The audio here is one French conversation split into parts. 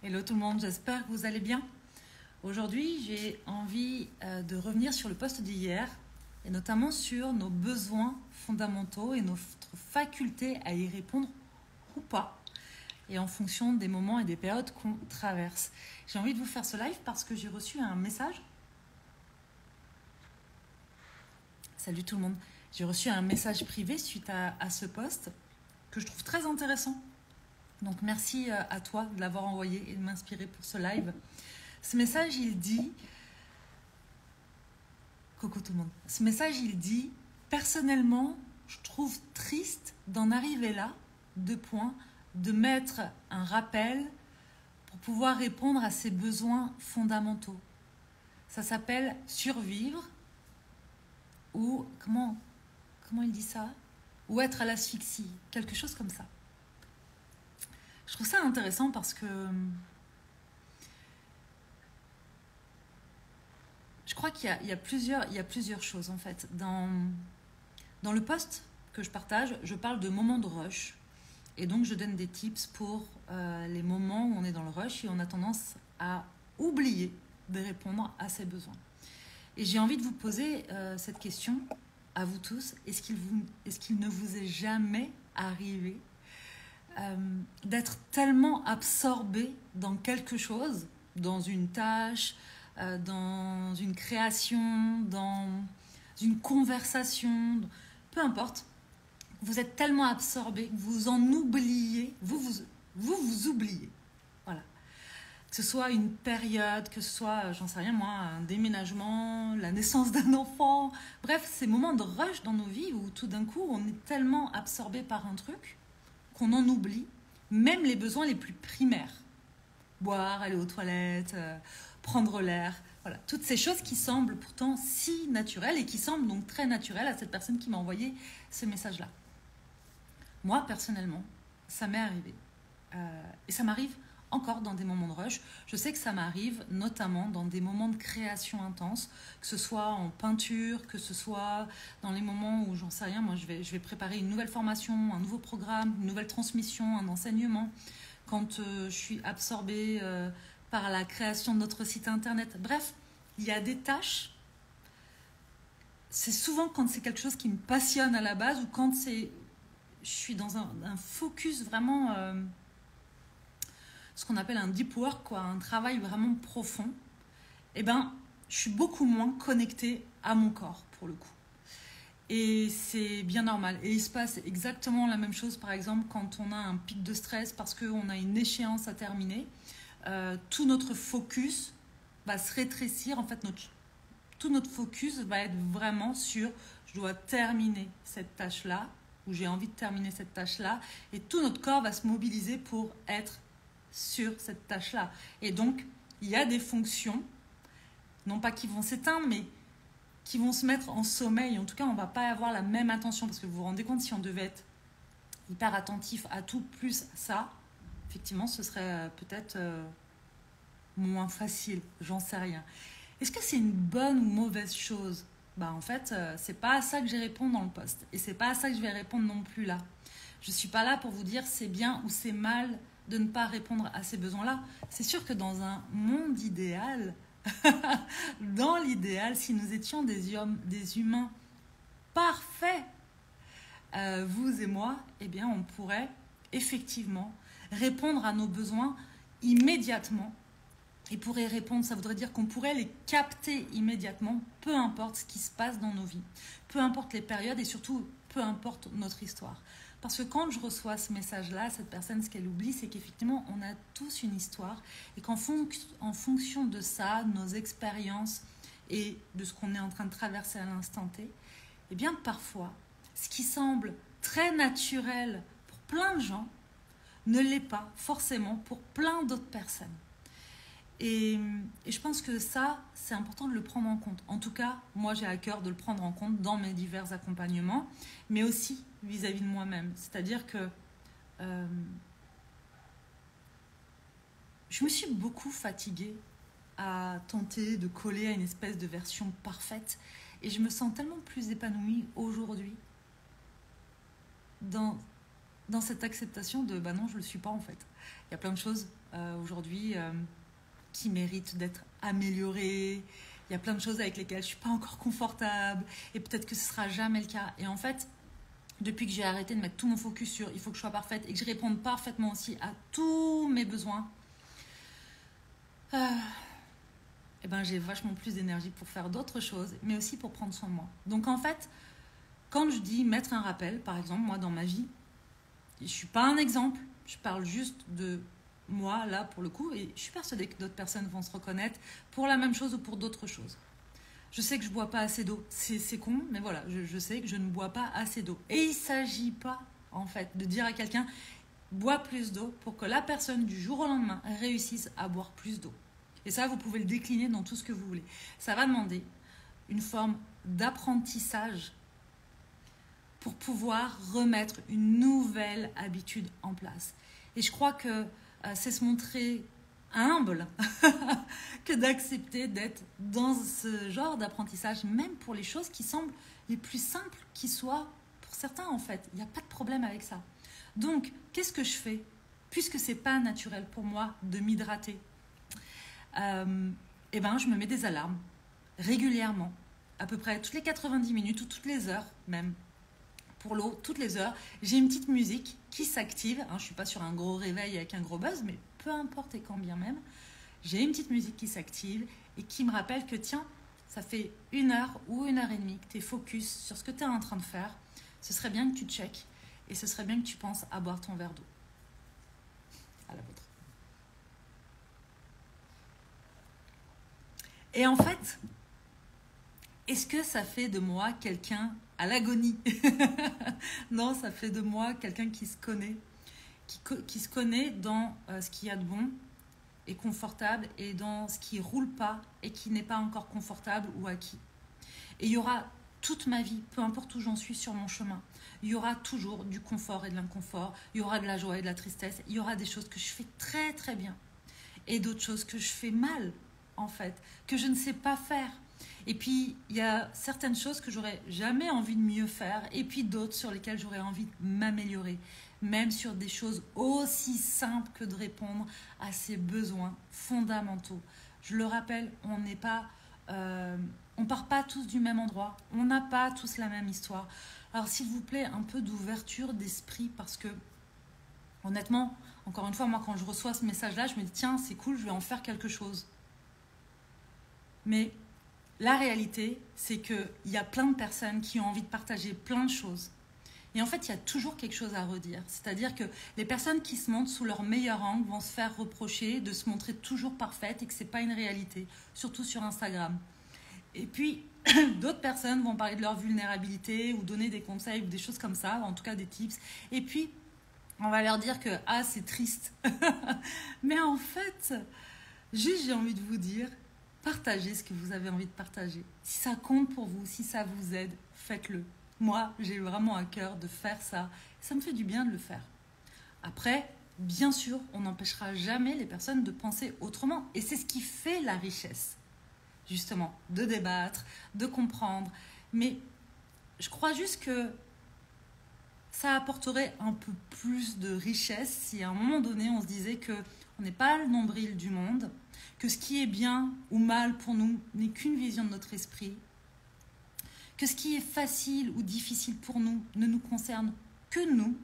Hello tout le monde, j'espère que vous allez bien. Aujourd'hui, j'ai envie de revenir sur le post d'hier et notamment sur nos besoins fondamentaux et notre faculté à y répondre ou pas et en fonction des moments et des périodes qu'on traverse. J'ai envie de vous faire ce live parce que j'ai reçu un message. Salut tout le monde. J'ai reçu un message privé suite à ce post que je trouve très intéressant. Donc merci à toi de l'avoir envoyé et de m'inspirer pour ce live. Ce message, il dit... Coucou tout le monde. Ce message, il dit... Personnellement, je trouve triste d'en arriver là, de mettre un rappel pour pouvoir répondre à ses besoins fondamentaux. Ça s'appelle survivre ou... Comment il dit ça? Ou être à l'asphyxie, quelque chose comme ça. Je trouve ça intéressant parce que je crois qu'il y a plusieurs choses en fait. Dans le post que je partage, je parle de moments de rush. Et donc je donne des tips pour les moments où on est dans le rush et on a tendance à oublier de répondre à ses besoins. Et j'ai envie de vous poser cette question à vous tous. Est-ce qu'il ne vous est jamais arrivé d'être tellement absorbé dans quelque chose, dans une tâche, dans une création, dans une conversation, peu importe, vous êtes tellement absorbé que vous en oubliez, vous oubliez. Voilà. Que ce soit une période, que ce soit, j'en sais rien moi, un déménagement, la naissance d'un enfant, bref, ces moments de rush dans nos vies où tout d'un coup on est tellement absorbé par un truc qu'on en oublie même les besoins les plus primaires. Boire, aller aux toilettes, prendre l'air. Voilà, toutes ces choses qui semblent pourtant si naturelles et qui semblent donc très naturelles à cette personne qui m'a envoyé ce message-là. Moi, personnellement, ça m'est arrivé. Et ça m'arrive encore dans des moments de rush. Je sais que ça m'arrive notamment dans des moments de création intense, que ce soit en peinture, que ce soit dans les moments où, j'en sais rien, moi je vais préparer une nouvelle formation, un nouveau programme, une nouvelle transmission, un enseignement. Quand je suis absorbée par la création de notre site internet. Bref, il y a des tâches. C'est souvent quand c'est quelque chose qui me passionne à la base ou quand je suis dans un focus vraiment... ce qu'on appelle un deep work, quoi, un travail vraiment profond, eh ben, je suis beaucoup moins connectée à mon corps, pour le coup. Et c'est bien normal. Et il se passe exactement la même chose, par exemple, quand on a un pic de stress parce qu'on a une échéance à terminer. Tout notre focus va se rétrécir. En fait, tout notre focus va être vraiment sur « je dois terminer cette tâche-là » ou « j'ai envie de terminer cette tâche-là » et tout notre corps va se mobiliser pour être sur cette tâche-là. Et donc, il y a des fonctions, non pas qui vont s'éteindre, mais qui vont se mettre en sommeil. En tout cas, on ne va pas avoir la même attention, parce que vous vous rendez compte, si on devait être hyper attentif à tout plus ça, effectivement, ce serait peut-être moins facile, j'en sais rien. Est-ce que c'est une bonne ou mauvaise chose? En fait, c'est pas à ça que j'ai répondu dans le post, et c'est pas à ça que je vais répondre non plus là. Je suis pas là pour vous dire c'est bien ou c'est mal de ne pas répondre à ces besoins-là. C'est sûr que dans un monde idéal, dans l'idéal, si nous étions des humains parfaits, vous et moi, eh bien, on pourrait effectivement répondre à nos besoins immédiatement. Et pourrait répondre, ça voudrait dire qu'on pourrait les capter immédiatement, peu importe ce qui se passe dans nos vies, peu importe les périodes et surtout peu importe notre histoire. Parce que quand je reçois ce message-là, cette personne, ce qu'elle oublie, c'est qu'effectivement, on a tous une histoire et qu'en fonction de ça, de nos expériences et de ce qu'on est en train de traverser à l'instant T, eh bien, parfois, ce qui semble très naturel pour plein de gens ne l'est pas forcément pour plein d'autres personnes. Et je pense que ça, c'est important de le prendre en compte. En tout cas, moi, j'ai à cœur de le prendre en compte dans mes divers accompagnements, mais aussi vis-à-vis de moi-même. C'est-à-dire que je me suis beaucoup fatiguée à tenter de coller à une espèce de version parfaite. Et je me sens tellement plus épanouie aujourd'hui dans cette acceptation de « non, je ne le suis pas en fait ». Il y a plein de choses aujourd'hui qui méritent d'être améliorées. Il y a plein de choses avec lesquelles je ne suis pas encore confortable et peut-être que ce ne sera jamais le cas. Et en fait, depuis que j'ai arrêté de mettre tout mon focus sur il faut que je sois parfaite et que je réponde parfaitement aussi à tous mes besoins, eh ben, j'ai vachement plus d'énergie pour faire d'autres choses, mais aussi pour prendre soin de moi. Donc en fait, quand je dis mettre un rappel, par exemple, moi dans ma vie, je ne suis pas un exemple, je parle juste de moi là pour le coup, et je suis persuadée que d'autres personnes vont se reconnaître pour la même chose ou pour d'autres choses. Je sais que je ne bois pas assez d'eau, c'est con, mais voilà, je sais que je ne bois pas assez d'eau. Et il ne s'agit pas en fait de dire à quelqu'un bois plus d'eau pour que la personne du jour au lendemain réussisse à boire plus d'eau. Et ça, vous pouvez le décliner dans tout ce que vous voulez. Ça va demander une forme d'apprentissage pour pouvoir remettre une nouvelle habitude en place. Et je crois que c'est se montrer humble que d'accepter d'être dans ce genre d'apprentissage, même pour les choses qui semblent les plus simples qui soient pour certains en fait. Il n'y a pas de problème avec ça. Donc, qu'est-ce que je fais? Puisque c'est pas naturel pour moi de m'hydrater, eh ben, je me mets des alarmes régulièrement, à peu près toutes les 90 minutes ou toutes les heures même. Pour l'eau, toutes les heures, j'ai une petite musique qui s'active. Je ne suis pas sur un gros réveil avec un gros buzz, mais peu importe et quand bien même, j'ai une petite musique qui s'active et qui me rappelle que tiens, ça fait 1 heure ou 1 heure et demie que tu es focus sur ce que tu es en train de faire. Ce serait bien que tu checkes et ce serait bien que tu penses à boire ton verre d'eau. À la vôtre. Et en fait, est-ce que ça fait de moi quelqu'un à l'agonie? Non, ça fait de moi quelqu'un qui se connaît, qui se connaît dans ce qu'il y a de bon et confortable et dans ce qui ne roule pas et qui n'est pas encore confortable ou acquis. Et il y aura toute ma vie, peu importe où j'en suis sur mon chemin, il y aura toujours du confort et de l'inconfort, il y aura de la joie et de la tristesse, il y aura des choses que je fais très très bien et d'autres choses que je fais mal en fait, que je ne sais pas faire. Et puis, il y a certaines choses que j'aurais jamais envie de mieux faire et puis d'autres sur lesquelles j'aurais envie de m'améliorer, même sur des choses aussi simples que de répondre à ses besoins fondamentaux. Je le rappelle, on part pas tous du même endroit, on n'a pas tous la même histoire. Alors, s'il vous plaît, un peu d'ouverture d'esprit parce que, honnêtement, encore une fois, moi, quand je reçois ce message-là, je me dis, tiens, c'est cool, je vais en faire quelque chose. Mais la réalité, c'est qu'il y a plein de personnes qui ont envie de partager plein de choses. Et en fait, il y a toujours quelque chose à redire. C'est-à-dire que les personnes qui se montrent sous leur meilleur angle vont se faire reprocher de se montrer toujours parfaites et que ce n'est pas une réalité, surtout sur Instagram. Et puis, d'autres personnes vont parler de leur vulnérabilité ou donner des conseils ou des choses comme ça, en tout cas des tips. Et puis, on va leur dire que « Ah, c'est triste ». Mais en fait, juste j'ai envie de vous dire, partagez ce que vous avez envie de partager. Si ça compte pour vous, si ça vous aide, faites-le. Moi, j'ai vraiment à cœur de faire ça. Ça me fait du bien de le faire. Après, bien sûr, on n'empêchera jamais les personnes de penser autrement. Et c'est ce qui fait la richesse, justement, de débattre, de comprendre. Mais je crois juste que ça apporterait un peu plus de richesse si à un moment donné, on se disait qu'on n'est pas le nombril du monde, que ce qui est bien ou mal pour nous n'est qu'une vision de notre esprit, que ce qui est facile ou difficile pour nous ne nous concerne que nous,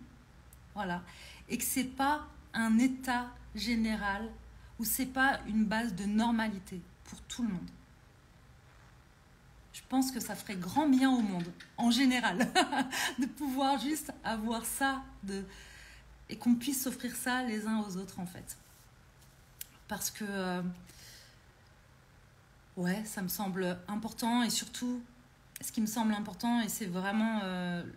voilà, et que ce n'est pas un état général ou ce n'est pas une base de normalité pour tout le monde. Je pense que ça ferait grand bien au monde, en général, de pouvoir juste avoir ça et qu'on puisse s'offrir ça les uns aux autres, en fait. Parce que, ouais, ça me semble important et surtout, ce qui me semble important, et c'est vraiment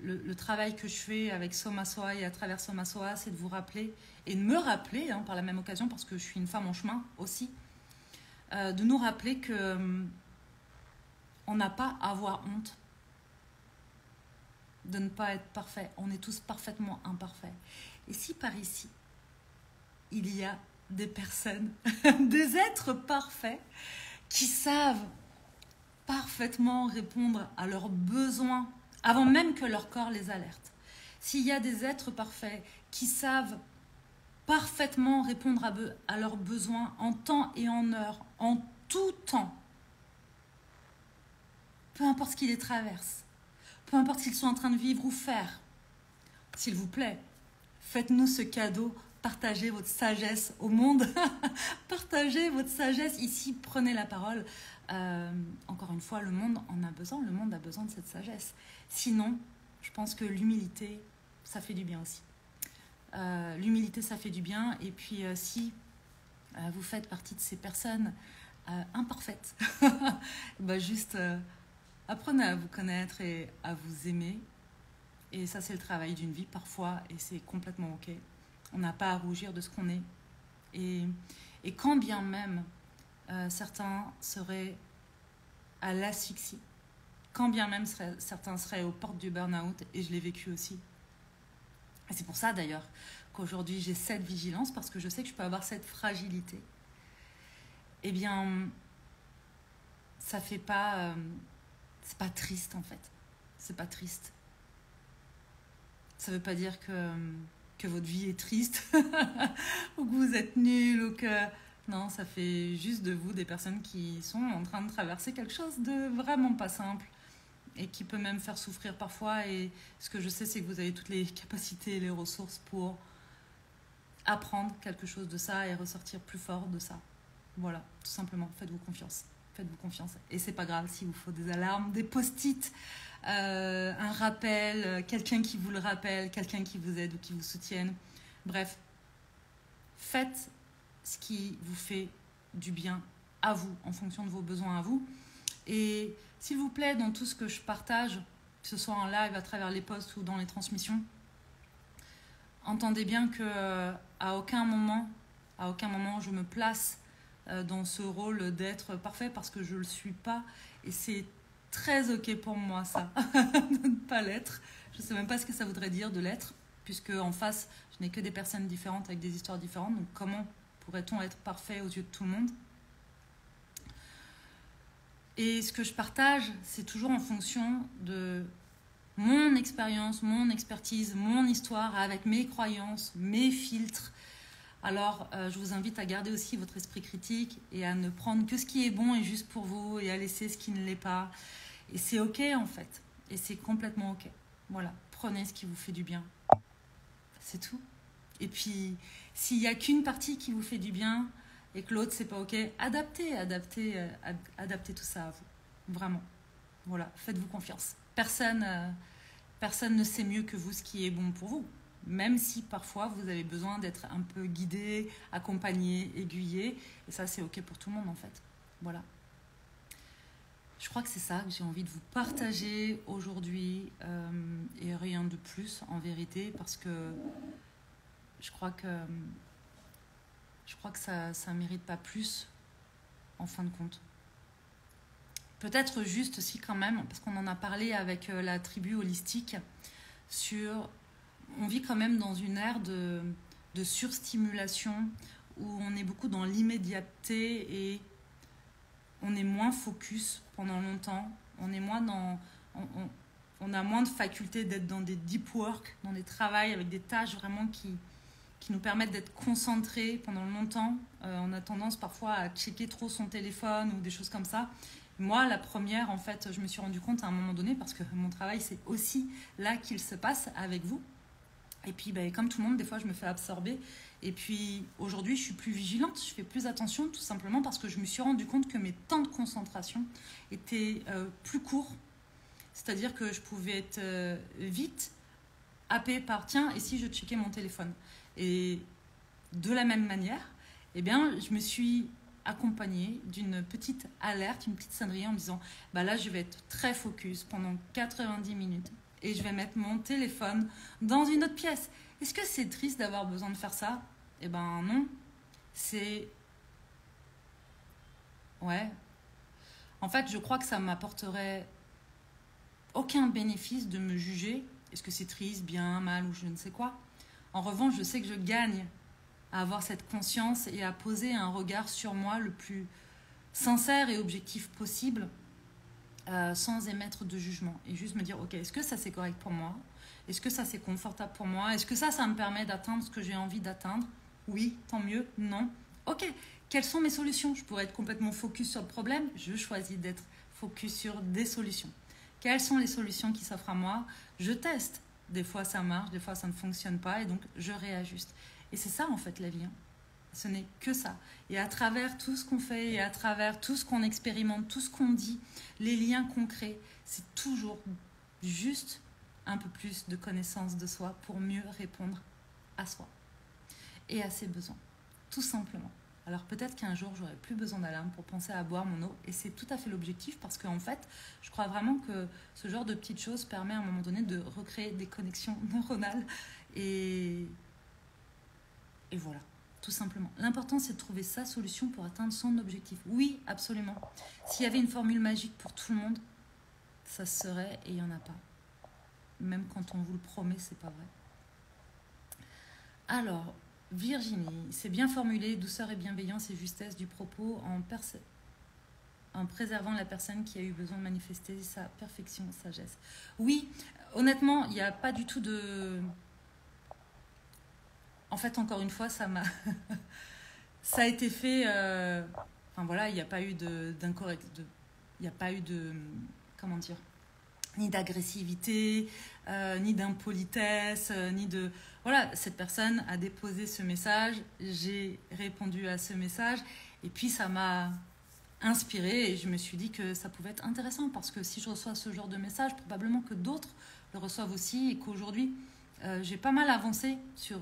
le travail que je fais avec Soma Soa et à travers Soma Soa, c'est de vous rappeler, et de me rappeler, par la même occasion, parce que je suis une femme en chemin aussi, de nous rappeler que on n'a pas à avoir honte de ne pas être parfait. On est tous parfaitement imparfaits. Et si par ici, il y a des personnes, des êtres parfaits, qui savent parfaitement répondre à leurs besoins avant même que leur corps les alerte. S'il y a des êtres parfaits qui savent parfaitement répondre à leurs besoins en temps et en heure, en tout temps. Peu importe ce qui les traverse, peu importe ce qu'ils sont en train de vivre ou faire. S'il vous plaît, faites-nous ce cadeau, partagez votre sagesse au monde, partagez votre sagesse ici, prenez la parole. Encore une fois, le monde en a besoin, le monde a besoin de cette sagesse. Sinon, je pense que l'humilité, ça fait du bien aussi. L'humilité, ça fait du bien. Et puis, si vous faites partie de ces personnes imparfaites, juste apprenez à vous connaître et à vous aimer. Et ça, c'est le travail d'une vie parfois, et c'est complètement OK. On n'a pas à rougir de ce qu'on est. Et quand bien même certains seraient à l'asphyxie, quand bien même certains seraient aux portes du burn-out, et je l'ai vécu aussi. Et c'est pour ça d'ailleurs qu'aujourd'hui j'ai cette vigilance, parce que je sais que je peux avoir cette fragilité. Eh bien, ça fait pas... c'est pas triste en fait. C'est pas triste. Ça veut pas dire que votre vie est triste ou que vous êtes nul ou que... Non, ça fait juste de vous des personnes qui sont en train de traverser quelque chose de vraiment pas simple et qui peut même faire souffrir parfois. Et ce que je sais, c'est que vous avez toutes les capacités et les ressources pour apprendre quelque chose de ça et ressortir plus fort de ça. Voilà, tout simplement, faites-vous confiance. Faites-vous confiance. Et c'est pas grave s'il vous faut des alarmes, des post-it, un rappel, quelqu'un qui vous le rappelle, quelqu'un qui vous aide ou qui vous soutienne. Bref, faites ce qui vous fait du bien à vous, en fonction de vos besoins à vous. Et s'il vous plaît, dans tout ce que je partage, que ce soit en live, à travers les posts ou dans les transmissions, entendez bien que à aucun moment je me place dans ce rôle d'être parfait, parce que je ne le suis pas. Et c'est très OK pour moi, ça, de ne pas l'être. Je ne sais même pas ce que ça voudrait dire de l'être, puisque en face, je n'ai que des personnes différentes avec des histoires différentes. Donc comment pourrait-on être parfait aux yeux de tout le monde? Et ce que je partage, c'est toujours en fonction de mon expérience, mon expertise, mon histoire, avec mes croyances, mes filtres. Alors, je vous invite à garder aussi votre esprit critique et à ne prendre que ce qui est bon et juste pour vous, et à laisser ce qui ne l'est pas. Et c'est OK en fait. Et c'est complètement OK. Voilà, prenez ce qui vous fait du bien. C'est tout. Et puis, s'il n'y a qu'une partie qui vous fait du bien et que l'autre, c'est pas OK, adaptez tout ça à vous. Vraiment. Voilà, faites-vous confiance. Personne ne sait mieux que vous ce qui est bon pour vous. Même si parfois vous avez besoin d'être un peu guidé, accompagné, aiguillé. Et ça, c'est OK pour tout le monde en fait. Voilà. Je crois que c'est ça que j'ai envie de vous partager aujourd'hui. Et rien de plus en vérité, parce que je crois que ça ne mérite pas plus en fin de compte. Peut-être juste aussi quand même, parce qu'on en a parlé avec la tribu holistique, on vit quand même dans une ère de surstimulation où on est beaucoup dans l'immédiateté et on est moins focus pendant longtemps. On a moins de faculté d'être dans des deep work, dans des travails avec des tâches vraiment qui nous permettent d'être concentrés pendant longtemps. On a tendance parfois à checker trop son téléphone ou des choses comme ça. Moi, la première, en fait, je me suis rendu compte à un moment donné, parce que mon travail, c'est aussi là qu'il se passe avec vous. Et puis, comme tout le monde, des fois, je me fais absorber. Et puis, aujourd'hui, je suis plus vigilante, je fais plus attention, tout simplement parce que je me suis rendu compte que mes temps de concentration étaient plus courts. C'est-à-dire que je pouvais être vite happée par « tiens, et si je checkais mon téléphone ?» Et de la même manière, eh bien, je me suis accompagnée d'une petite alerte, une petite sonnerie en me disant « là, je vais être très focus pendant 90 minutes et je vais mettre mon téléphone dans une autre pièce. » Est-ce que c'est triste d'avoir besoin de faire ça? Eh ben non. Ouais. En fait, je crois que ça m'apporterait aucun bénéfice de me juger. Est-ce que c'est triste, bien, mal ou je ne sais quoi? En revanche, je sais que je gagne à avoir cette conscience et à poser un regard sur moi le plus sincère et objectif possible, sans émettre de jugement. Et juste me dire, ok, est-ce que ça c'est correct pour moi? Est-ce que ça c'est confortable pour moi? Est-ce que ça me permet d'atteindre ce que j'ai envie d'atteindre? Oui, tant mieux. Non. Ok, quelles sont mes solutions? Je pourrais être complètement focus sur le problème. Je choisis d'être focus sur des solutions. Quelles sont les solutions qui s'offrent à moi? Je teste. Des fois ça marche, des fois ça ne fonctionne pas et donc je réajuste. Et c'est ça en fait la vie. Hein. Ce n'est que ça. Et à travers tout ce qu'on fait et à travers tout ce qu'on expérimente, tout ce qu'on dit, les liens qu'on crée, c'est toujours juste un peu plus de connaissance de soi pour mieux répondre à soi et à ses besoins. Tout simplement. Alors peut-être qu'un jour, j'aurai plus besoin d'alarme pour penser à boire mon eau. Et c'est tout à fait l'objectif parce qu'en fait, je crois vraiment que ce genre de petites choses permet à un moment donné de recréer des connexions neuronales. Et voilà, tout simplement. L'important, c'est de trouver sa solution pour atteindre son objectif. Oui, absolument. S'il y avait une formule magique pour tout le monde, ça se serait et il n'y en a pas. Même quand on vous le promet, c'est pas vrai. Alors, Virginie, c'est bien formulé, douceur et bienveillance et justesse du propos en préservant la personne qui a eu besoin de manifester sa perfection, sagesse. Oui, honnêtement, il n'y a pas du tout de... En fait, encore une fois, ça a été fait... Enfin voilà, il n'y a pas eu d'incorrect... Il n'y a pas eu de... Comment dire? Ni d'agressivité, ni d'impolitesse, ni de... Voilà, cette personne a déposé ce message, j'ai répondu à ce message, et puis ça m'a inspirée, et je me suis dit que ça pouvait être intéressant, parce que si je reçois ce genre de message, probablement que d'autres le reçoivent aussi, et qu'aujourd'hui, j'ai pas mal avancé sur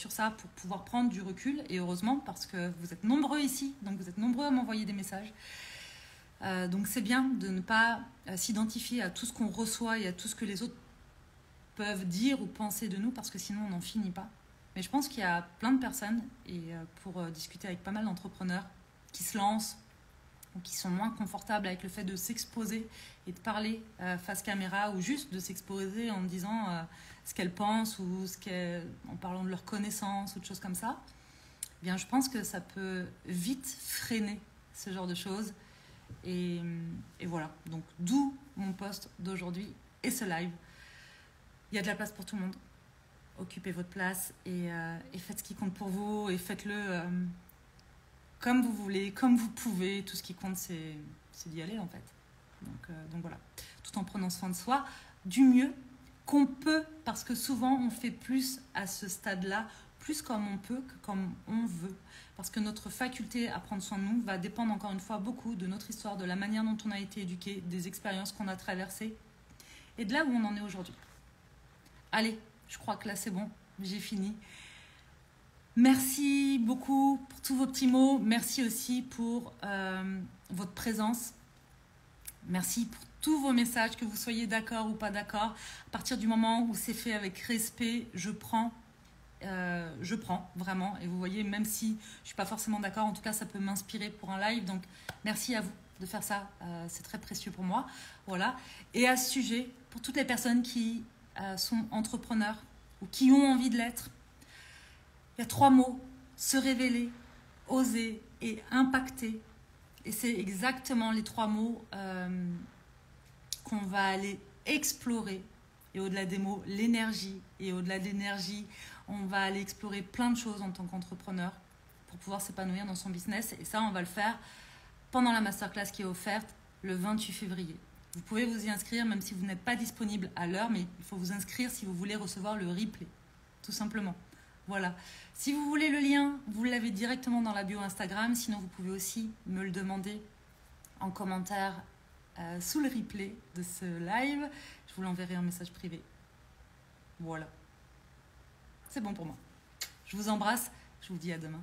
ça pour pouvoir prendre du recul, et heureusement, parce que vous êtes nombreux ici, donc vous êtes nombreux à m'envoyer des messages. Donc c'est bien de ne pas s'identifier à tout ce qu'on reçoit et à tout ce que les autres peuvent dire ou penser de nous parce que sinon on n'en finit pas. Mais je pense qu'il y a plein de personnes et pour discuter avec pas mal d'entrepreneurs qui se lancent ou qui sont moins confortables avec le fait de s'exposer et de parler face caméra ou juste de s'exposer en disant ce qu'elles pensent ou en parlant de leurs connaissances ou de choses comme ça, eh bien je pense que ça peut vite freiner ce genre de choses. Et voilà, donc d'où mon post d'aujourd'hui et ce live. Il y a de la place pour tout le monde. Occupez votre place et faites ce qui compte pour vous et faites-le comme vous voulez, comme vous pouvez. Tout ce qui compte, c'est d'y aller en fait. Donc voilà, tout en prenant soin de soi du mieux qu'on peut parce que souvent on fait plus à ce stade-là, plus comme on peut que comme on veut. Parce que notre faculté à prendre soin de nous va dépendre encore une fois beaucoup de notre histoire, de la manière dont on a été éduqué, des expériences qu'on a traversées et de là où on en est aujourd'hui. Allez, je crois que là c'est bon, j'ai fini. Merci beaucoup pour tous vos petits mots. Merci aussi pour votre présence. Merci pour tous vos messages, que vous soyez d'accord ou pas d'accord. À partir du moment où c'est fait avec respect, je prends vraiment. Et vous voyez, même si je ne suis pas forcément d'accord, en tout cas, ça peut m'inspirer pour un live. Donc, merci à vous de faire ça. C'est très précieux pour moi. Voilà. Et à ce sujet, pour toutes les personnes qui sont entrepreneurs ou qui ont envie de l'être, il y a 3 mots. Se révéler, oser et impacter. Et c'est exactement les 3 mots qu'on va aller explorer. Et au-delà des mots, l'énergie. Et au-delà de l'énergie, on va aller explorer plein de choses en tant qu'entrepreneur pour pouvoir s'épanouir dans son business. Et ça, on va le faire pendant la masterclass qui est offerte le 28 février. Vous pouvez vous y inscrire même si vous n'êtes pas disponible à l'heure, mais il faut vous inscrire si vous voulez recevoir le replay, tout simplement. Voilà. Si vous voulez le lien, vous l'avez directement dans la bio Instagram. Sinon, vous pouvez aussi me le demander en commentaire sous le replay de ce live. Je vous l'enverrai en message privé. Voilà. C'est bon pour moi. Je vous embrasse. Je vous dis à demain.